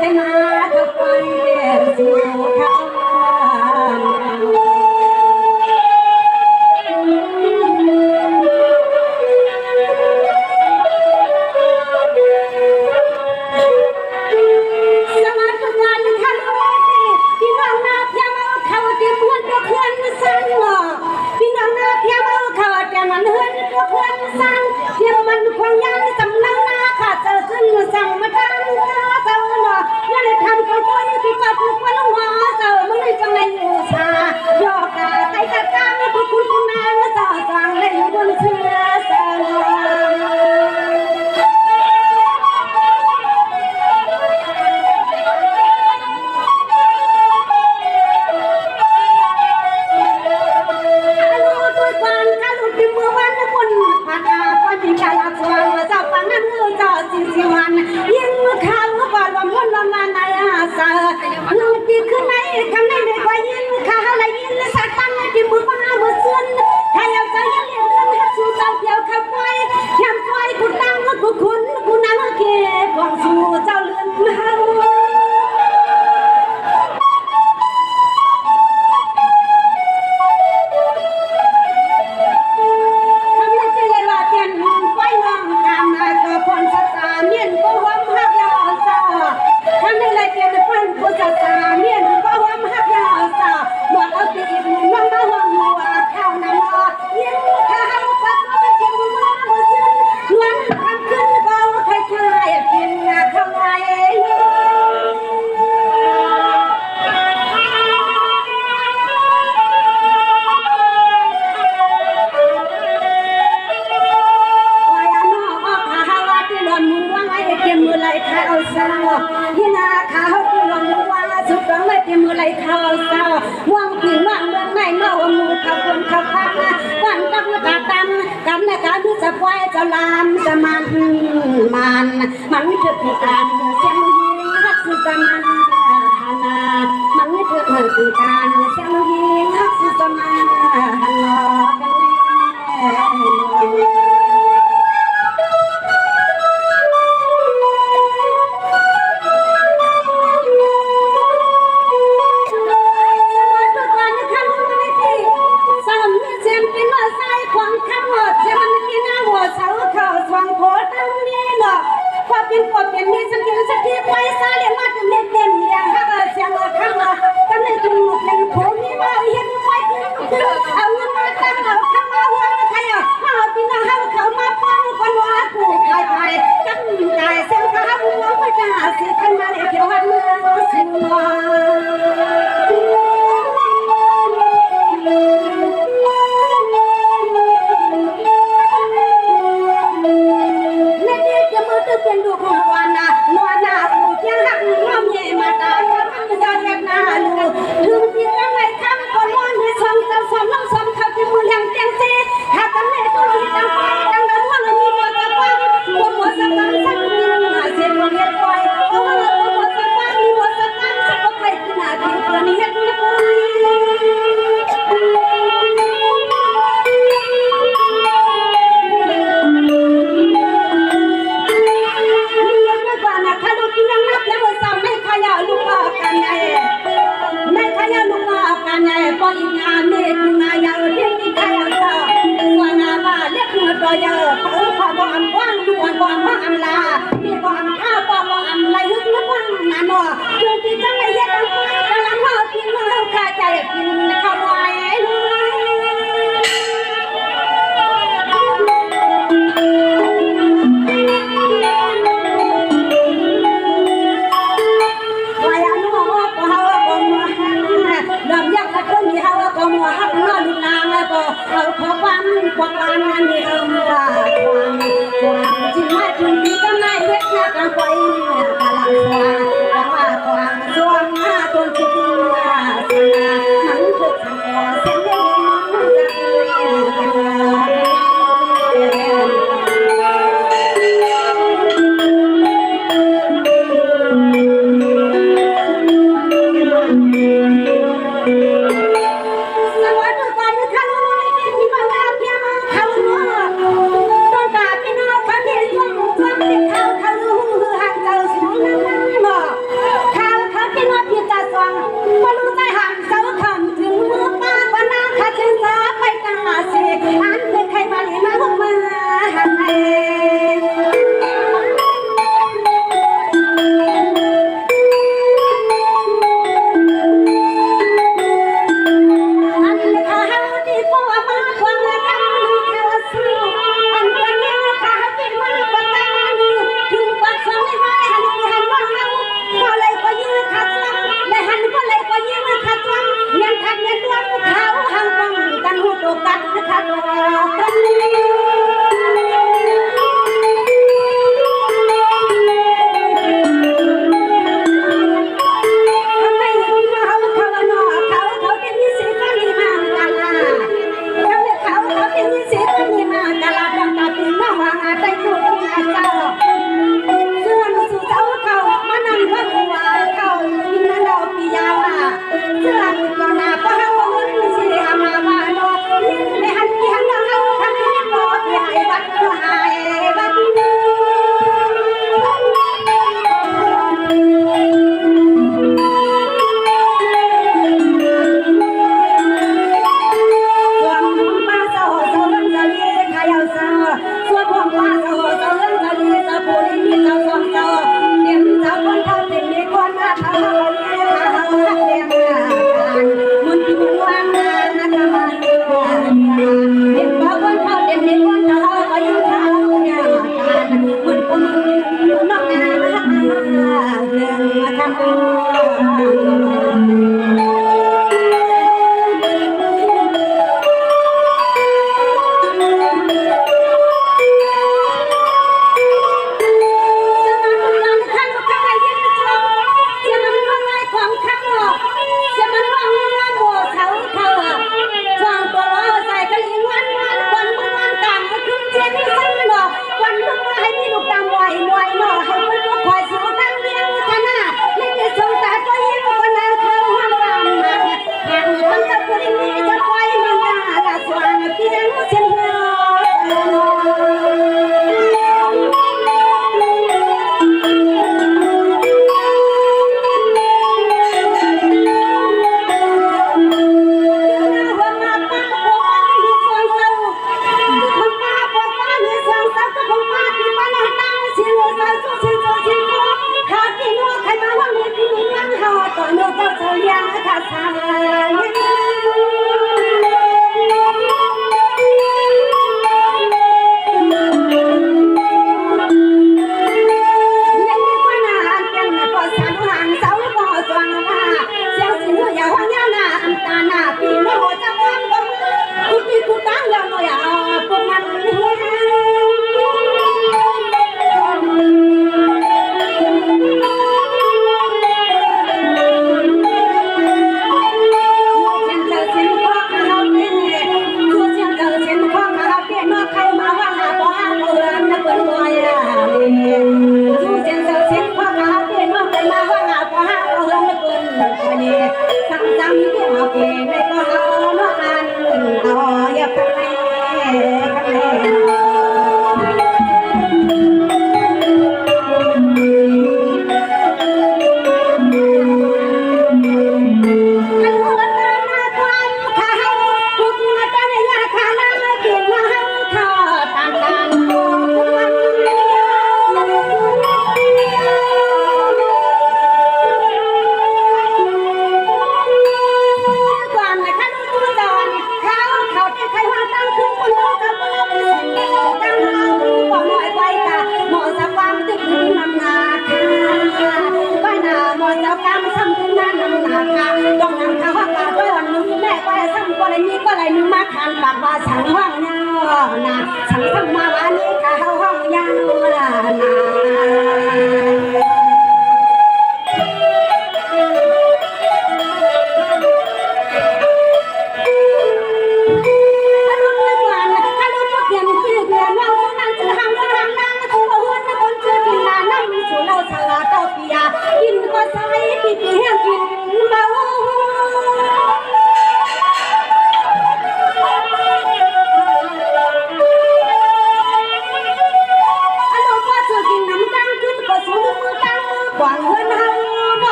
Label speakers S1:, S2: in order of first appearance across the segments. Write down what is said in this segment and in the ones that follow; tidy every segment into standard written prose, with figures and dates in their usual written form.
S1: ให้มาเข้าไปสู่ทางมันเฮือนก็เพื่อนสั่งเทียมมันควงยันสำลังนาขาเจอซึ่งสั่งมาดังข้าเจ้าหน่อยันเลยทำกับคนที่กอดทุกคนลงมาเจอมันเลยจังเลยอยู่ชาโยกาไก่กะกาไม่พูดคุณนางเจอสั่งเลยบนเชือเสืยิ่งข้าวก่อนว่ามุ่นละมาในอาสาลูกที่ขึ้นในคำในในกว่ายิ่งข้าวละยิ่งสักตั้งที่มือป้ามือซึ้นถ้าอยากจะยังเลี้ยงเรื่องหักสู่เจ้าเดียวขับไฟแคมไฟกูตั้งกูคุ้นกูนั่งเก็บกองสู่เจ้าเลื่อนมาที่นาข้าวที่ลงว่าสุดต้องไม่เตรียมอะไรข้าวเศร้าว่างที่ว่างเมืองไหนเมื่อวันมูข้าวคนข้าวพักวันกับกาตันกันในการที่จะควายจะลามจะมันคือการเสียงยิงรักสุดมันมันคือการเสียงยิงรักสุดมันฮัลโหลเป็นคนเป็นมีสักทีสักทีไปซาเลียมาจะเล่นเล่นเลี้ยงฮักเสียงข้างกันในทุ่งเป็นโผล่มีมาเห็นไปเอาเงินมาตั้งเอาข้างมาหัวใครมาพี่น้องเขามาป้อนคนว่ากูใครกันใจเสียงข้าบัวไม่ได้เสียกันมาในเกี่ยวกับเมืองสิงเป็นดูของวานาโนนาบูยังหักน้องเย่มาตาข้ามันจะเรียกนาลูถึงที่ตั้งในคำก็ร้อนให้สมจะสมน้องสมเขาที่มือแหลมเตียงซีถ้าตั้งในตัวนี้ตั้งไปตั้งนั้นว่ามีหมดจะฟังว่าหมดสตังสักนิดหน่าเสียงเรียกไปเพราะว่าเราหมดสตังมีหมดสตังสักไปที่หน้าที่ตัวนี้เฮ็ดไม่ไปปอยงานเมื่องานยาวเด็กที่ใครเอาส่วนอาบ้าเล็กเงินตัวเยอะเพิ่มความบ่อันว่างดูอันบ่อันลามีบ่อันข้าวบ่อันไรฮึกนับวันนั่นหรอจนที่จังไรเย็ดอันไปกำลังหอกินมาเอาข้าใจกินข้าวไว้เอาความนี่เอาความจริงว่าจริงที่ก็ไม่เล็กนะกันไปกะละความส่วนหน้าตัวจริงมันคือทางเส้นเดิน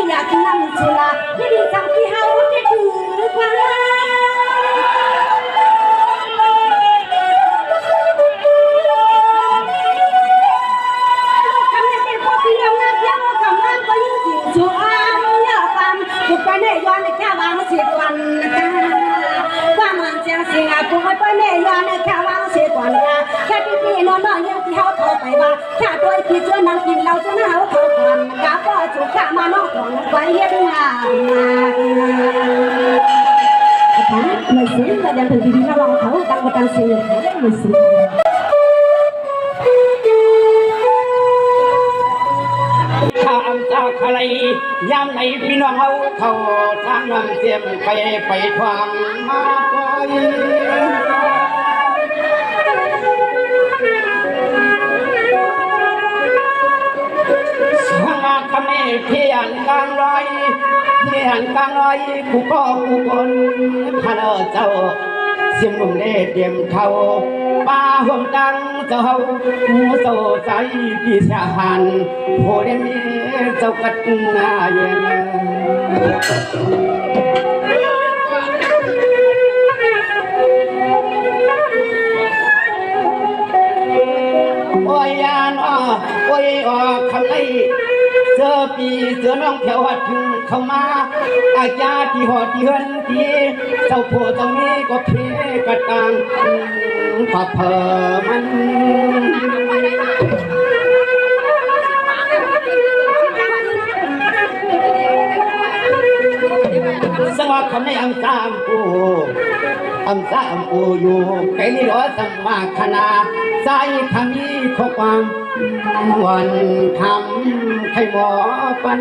S2: อยากนำสุราที่ดีจังที่เฮาที่ถือคว้า
S1: ตัวแม่ยอนแค่วางเสียก่อนนะแค่พี่ๆน้องๆยังที่เขาเข้าไปว่าแค่ตัวพี่เจอนั่งกินเราจะน่าเขาก่อนกาก็จุกข้ามาน้องของไว้เฮ็ดงานค่ะไม่สิแต่ยังถึงพี่ๆน้องเขาตั้งมาตั้งเสียไม่สิ
S2: ข้าจากอะไรยามไหนพี่น้องเขาทางน้ำเสียมไปทวงมาปล่อยสมาคำนี้เพียงกลางร้อยกูก็กูคนข้าเจ้าเสียงลุ่มเล่เตรียมเขาป่าห่วงดังเจ้าหูโซใจพี่ชาหันโหเดมีเจ้ากัดนาเย็นโอ้ยยานโอ้ยคำไหนเสื้อปีเสื้อน้องแถวหัดถึงเข้ามาอาญาที่หอดที่เฮือนที่เจ้าผัวเจ้านี้ก็เพกระตังขอเพอมันสังวาคำในอังสามปูอยู่ไกลนี่รอสังมาคณาใจทำนี้ข้อความวันทำให้หมอปัน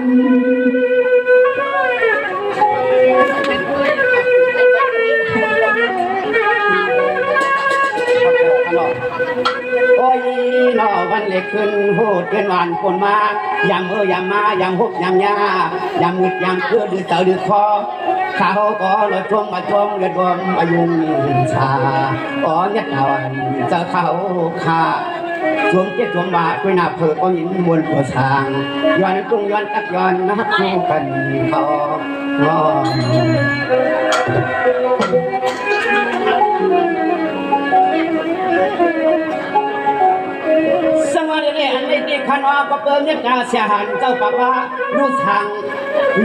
S2: โอ้ยนอวันเล็กขึ้นโหดเกินวันคนมายามยามมายามหกยามยายามมุดยามเพื่อดื้อเต่าดื้อคอเขาก็รถชมมาชมเรือดวงอายุชาอ๋อยัดตาวันจะเขาขาช่วงเจ็ดช่วงบาด้วยหน้าเผือกก็ยินมวลตัวสางย้อนตุ้งย้อนตักย้อนนักคู่กันเขาสังวาเรื่องอันนี้ขันว่าก็เปิดเนื้อกาเสียหันเจ้าปากว่ารู้ทางเ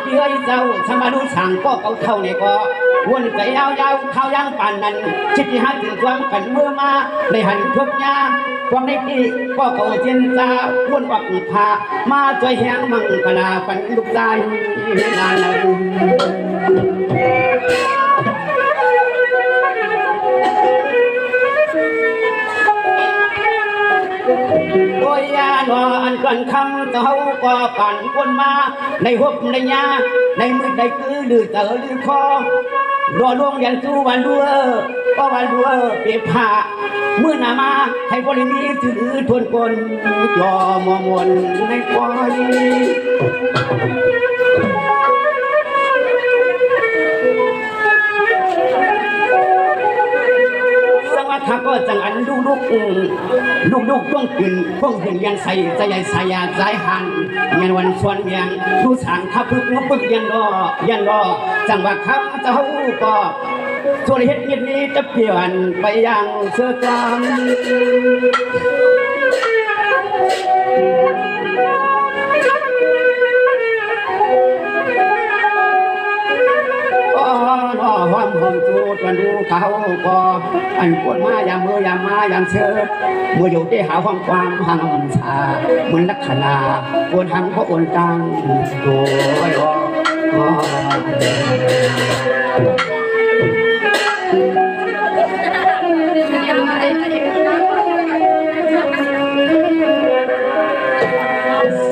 S2: พื่อเจ้าสมารู้ทางก็เท่านี่ก็วนใจยาวเข้ายังป่านนั้นชิดที่หันถึงความกันเมื่อมาในหันทุกยาความในที่ก็เจียนตาวนวักผามาช่วยแหงมังกลาปันลูกใจนานโอ้ยยาหนออันกันคำเจ้าก็ปั่นคนมาในหุบในยาในมือในคือลือเตอลือคอรอลวงยันสู้วันดัวก็วันดัวเปียผ้ามือหนามาให้บริมีถือทวนคนยอมมวนในควายถ้าก็จังอันลูกต้องกินต้องเห็นยันใส่ใจใหญ่ใส่ยาใจหันยันวันส่วนยังดูสางข้าพึกงบึกยันรอจังว่าคำเจ้าก็ส่วนเหตุนี้จะเปลี่ยนไปยังเสื้อกลางความหงจูดวันดูเขาก็อันปวดมายามมือยามมายามเชิดเมื่ออยู่ที่หาความหังชาเหมือนลักษณะปวดหังเพราะอ่อนตังโอ้ย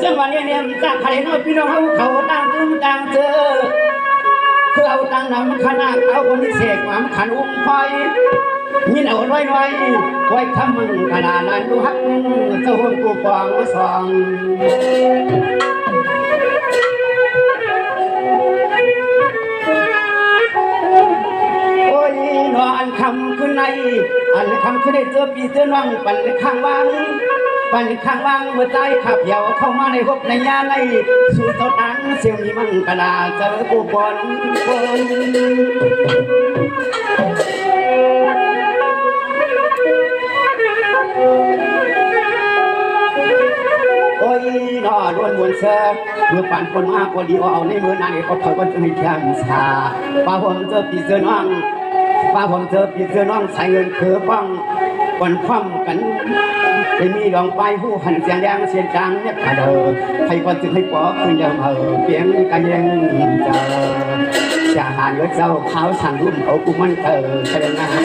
S2: จังหวะนี้เนี่ยจากใครน้อยพี่น้องเขาต่างตึงต่างเจอคือเอาตังนำขนาดเอาคนที่เสกความขันอุ้มคอยยินเอาน้อยไว้ทำมึงขนาดนั้นดูฮักเจ้าหุ่นกูฟองมาสองโอ้ยนออันคำขึ้นในอันคำขึ้นในเจอปีเจอน้องปั่นข้างว่างเมื่อใจขับเหยาเข้ามาในหุบในยาในสู่เจ้าตังเสียวมีมังกลาเจอกูบอลโอ้ยนอล้วนมวนเสือเมื่อปั่นคนมากพอดีเอาในมือนางเอกเขาเผยว่าจะให้แข็งชาป้าผมเจอปีเจอน้อง ว่าผมเจอพี่เจอน้องใส่เงินคือป้องวันคว่ำกันไปมีดองไปผู้หันเสียงแดงเสียงจางเนี่ยกระเดินให้คนจึงให้ปอคืนยามเพียงกันยังเจอจะหาเงินเจ้าเขาสั่งรุ่มเขากูมันเจอแสดงงาน